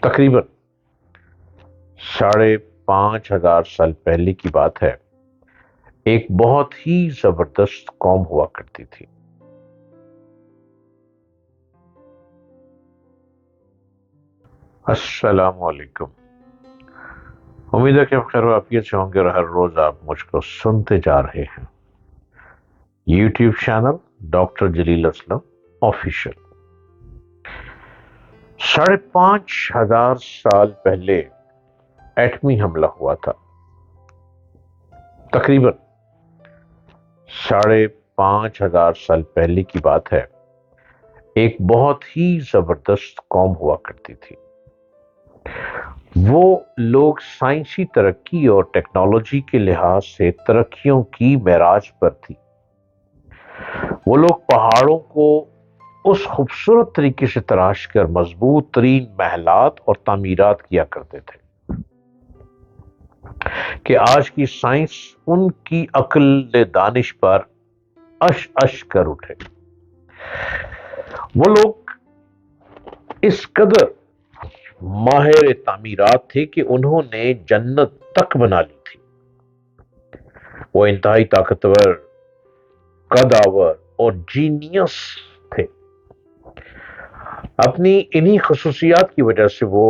تقریباً 5,500 سال پہلے کی بات ہے۔ ایک بہت ہی زبردست قوم ہوا کرتی تھی۔ السلام علیکم۔ امید ہے کہ آپ خیر و عافیت سے ہوں گے اور ہر روز آپ مجھ کو سنتے جا رہے ہیں۔ یوٹیوب چینل ڈاکٹر جلیل اسلم آفیشل۔ 5,500 سال پہلے ایٹمی حملہ ہوا تھا۔ تقریباً 5,500 سال پہلے کی بات ہے۔ ایک بہت ہی زبردست قوم ہوا کرتی تھی۔ وہ لوگ سائنسی ترقی اور ٹیکنالوجی کے لحاظ سے ترقیوں کی معراج پر تھی۔ وہ لوگ پہاڑوں کو اس خوبصورت طریقے سے تراش کر مضبوط ترین محلات اور تعمیرات کیا کرتے تھے کہ آج کی سائنس ان کی عقل دانش پر اش اش کر اٹھے۔ وہ لوگ اس قدر ماہر تعمیرات تھے کہ انہوں نے جنت تک بنا لی تھی۔ وہ انتہائی طاقتور، قدآور اور جینیس تھے۔ اپنی انہی خصوصیات کی وجہ سے وہ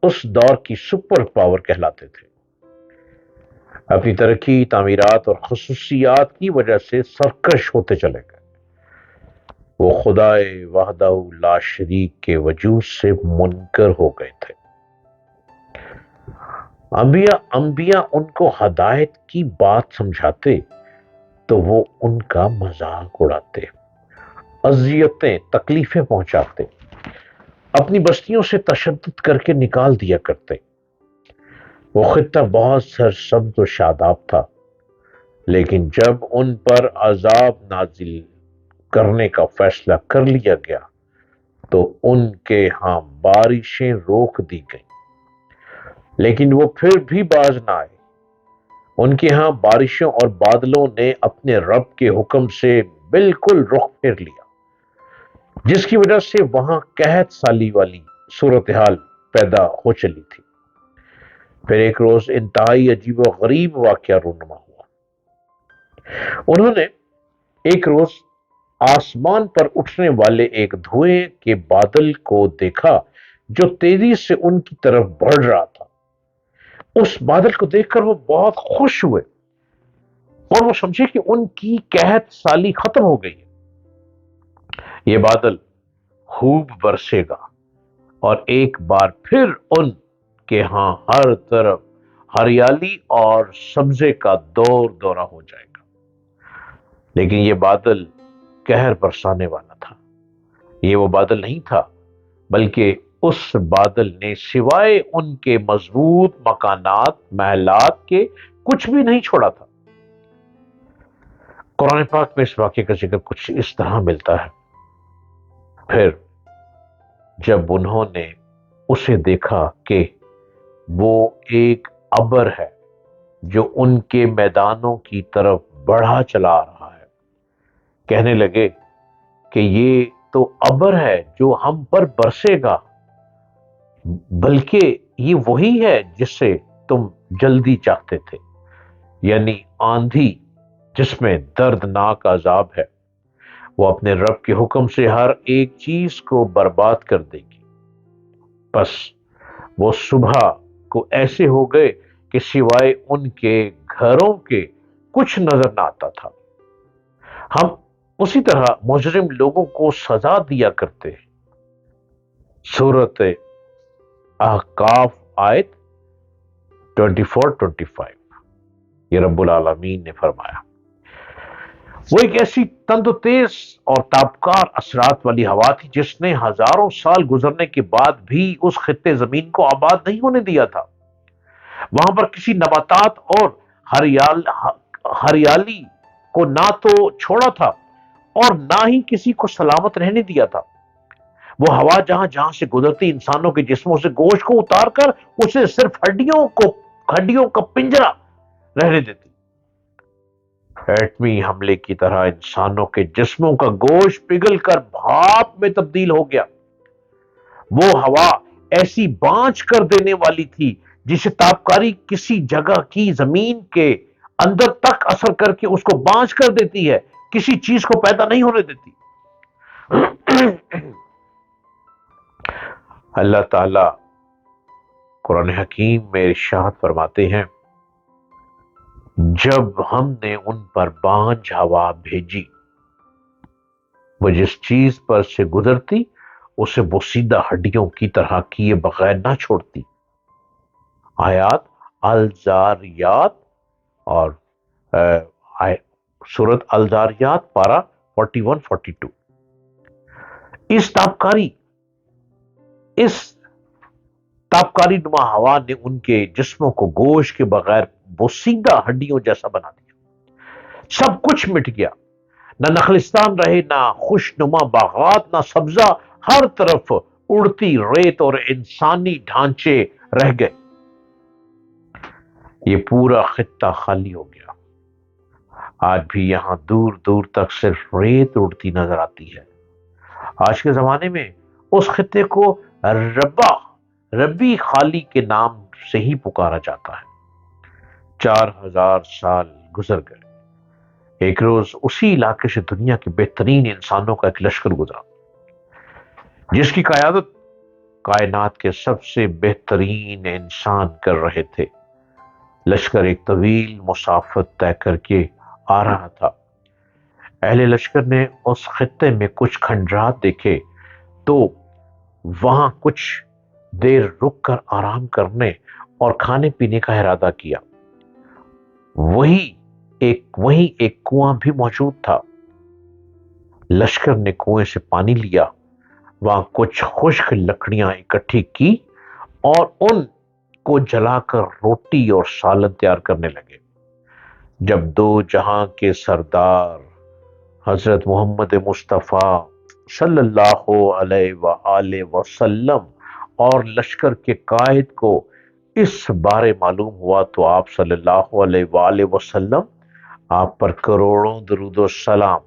اس دور کی سپر پاور کہلاتے تھے۔ اپنی ترقی، تعمیرات اور خصوصیات کی وجہ سے سرکش ہوتے چلے گئے۔ وہ خدائے وحدہ لا شریک کے وجود سے منکر ہو گئے تھے۔ انبیاء ان کو ہدایت کی بات سمجھاتے تو وہ ان کا مذاق اڑاتے، اذیتیں، تکلیفیں پہنچاتے، اپنی بستیوں سے تشدد کر کے نکال دیا کرتے۔ وہ خطہ بہت سرسبز و شاداب تھا، لیکن جب ان پر عذاب نازل کرنے کا فیصلہ کر لیا گیا تو ان کے ہاں بارشیں روک دی گئیں، لیکن وہ پھر بھی باز نہ آئے۔ ان کے ہاں بارشوں اور بادلوں نے اپنے رب کے حکم سے بالکل رخ پھیر لیا، جس کی وجہ سے وہاں قحط سالی والی صورتحال پیدا ہو چلی تھی۔ پھر ایک روز انتہائی عجیب و غریب واقعہ رونما ہوا۔ انہوں نے ایک روز آسمان پر اٹھنے والے ایک دھوئیں کے بادل کو دیکھا جو تیزی سے ان کی طرف بڑھ رہا تھا۔ اس بادل کو دیکھ کر وہ بہت خوش ہوئے اور وہ سمجھے کہ ان کی قحط سالی ختم ہو گئی ہے۔ یہ بادل خوب برسے گا اور ایک بار پھر ان کے ہاں ہر طرف ہریالی اور سبزے کا دور دورہ ہو جائے گا۔ لیکن یہ بادل قہر برسانے والا تھا۔ یہ وہ بادل نہیں تھا، بلکہ اس بادل نے سوائے ان کے مضبوط مکانات، محلات کے کچھ بھی نہیں چھوڑا تھا۔ قرآن پاک میں اس واقعے کا ذکر کچھ اس طرح ملتا ہے۔ پھر جب انہوں نے اسے دیکھا کہ وہ ایک ابر ہے جو ان کے میدانوں کی طرف بڑھا چلا آ رہا ہے، کہنے لگے کہ یہ تو ابر ہے جو ہم پر برسے گا، بلکہ یہ وہی ہے جس سے تم جلدی چاہتے تھے، یعنی آندھی جس میں دردناک عذاب ہے۔ وہ اپنے رب کے حکم سے ہر ایک چیز کو برباد کر دے گی۔ بس وہ صبح کو ایسے ہو گئے کہ سوائے ان کے گھروں کے کچھ نظر نہ آتا تھا۔ ہم اسی طرح مجرم لوگوں کو سزا دیا کرتے ہیں۔ سورۃ احقاف آیت 24-25۔ یہ رب العالمین نے فرمایا۔ وہ ایک ایسی تند و تیز اور تابکار اثرات والی ہوا تھی جس نے ہزاروں سال گزرنے کے بعد بھی اس خطے زمین کو آباد نہیں ہونے دیا تھا۔ وہاں پر کسی نباتات اور ہریالی کو نہ تو چھوڑا تھا اور نہ ہی کسی کو سلامت رہنے دیا تھا۔ وہ ہوا جہاں جہاں سے گزرتی انسانوں کے جسموں سے گوشت کو اتار کر اسے صرف ہڈیوں کا پنجرا رہنے دیتی۔ ایٹمی حملے کی طرح انسانوں کے جسموں کا گوشت پگھل کر بھاپ میں تبدیل ہو گیا۔ وہ ہوا ایسی بانچ کر دینے والی تھی جسے تابکاری کسی جگہ کی زمین کے اندر تک اثر کر کے اس کو بانچ کر دیتی ہے، کسی چیز کو پیدا نہیں ہونے دیتی۔ اللہ تعالی قرآن حکیم میں ارشاد فرماتے ہیں، جب ہم نے ان پر بانجھ ہوا بھیجی، وہ جس چیز پر سے گزرتی اسے بوسیدہ ہڈیوں کی طرح کیے بغیر نہ چھوڑتی۔ آیات الزاریات اور سورت الزاریات پارہ 41-42۔ اس تابکاری نما ہوا نے ان کے جسموں کو گوشت کے بغیر بوسیدہ ہڈیوں جیسا بنا دیا۔ سب کچھ مٹ گیا، نہ نخلستان رہے، نہ خوش نما باغات، نہ سبزہ، ہر طرف اڑتی ریت اور انسانی ڈھانچے رہ گئے۔ یہ پورا خطہ خالی ہو گیا۔ آج بھی یہاں دور دور تک صرف ریت اڑتی نظر آتی ہے۔ آج کے زمانے میں اس خطے کو ربی خالی کے نام سے ہی پکارا جاتا ہے۔ 4000 سال گزر گئے۔ ایک روز اسی علاقے سے دنیا کے بہترین انسانوں کا ایک لشکر گزرا، جس کی قیادت کائنات کے سب سے بہترین انسان کر رہے تھے۔ لشکر ایک طویل مسافت طے کر کے آ رہا تھا۔ اہل لشکر نے اس خطے میں کچھ کھنڈرات دیکھے تو وہاں کچھ دیر رک کر آرام کرنے اور کھانے پینے کا ارادہ کیا۔ وہیں ایک کنواں بھی موجود تھا۔ لشکر نے کنویں سے پانی لیا، وہاں کچھ خشک لکڑیاں اکٹھی کی اور ان کو جلا کر روٹی اور سالن تیار کرنے لگے۔ جب دو جہاں کے سردار حضرت محمد مصطفیٰ صلی اللہ علیہ وآلہ وسلم اور لشکر کے قائد کو اس بارے معلوم ہوا تو آپ صلی اللہ علیہ وآلہ وسلم، آپ پر کروڑوں درود و سلام،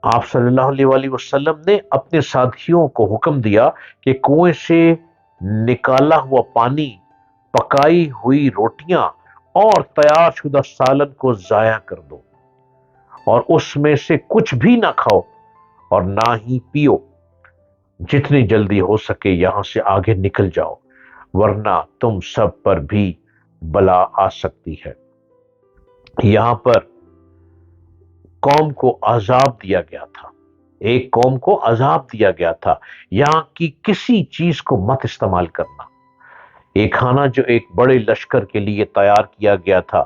آپ صلی اللہ علیہ وآلہ وسلم نے اپنے ساتھیوں کو حکم دیا کہ کنویں سے نکالا ہوا پانی، پکائی ہوئی روٹیاں اور تیار شدہ سالن کو ضائع کر دو، اور اس میں سے کچھ بھی نہ کھاؤ اور نہ ہی پیو۔ جتنی جلدی ہو سکے یہاں سے آگے نکل جاؤ، ورنہ تم سب پر بھی بلا آ سکتی ہے۔ یہاں پر قوم کو عذاب دیا گیا تھا، ایک قوم کو عذاب دیا گیا تھا۔ یہاں کی کسی چیز کو مت استعمال کرنا۔ ایک کھانا جو ایک بڑے لشکر کے لیے تیار کیا گیا تھا،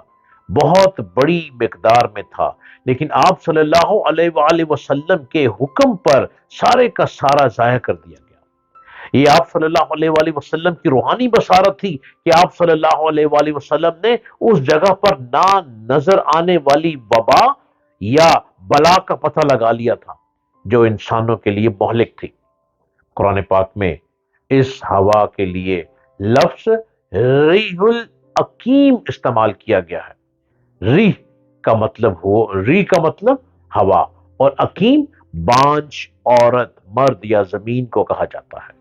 بہت بڑی مقدار میں تھا، لیکن آپ صلی اللہ علیہ وآلہ وسلم کے حکم پر سارے کا سارا ضائع کر دیا گیا۔ یہ آپ صلی اللہ علیہ وآلہ وسلم کی روحانی بصارت تھی کہ آپ صلی اللہ علیہ وآلہ وسلم نے اس جگہ پر نہ نظر آنے والی وبا یا بلا کا پتہ لگا لیا تھا جو انسانوں کے لیے مہلک تھی۔ قرآن پاک میں اس ہوا کے لیے لفظ ریح العقیم استعمال کیا گیا ہے۔ ریح کا مطلب ہوا، اور عقیم بانجھ عورت، مرد یا زمین کو کہا جاتا ہے۔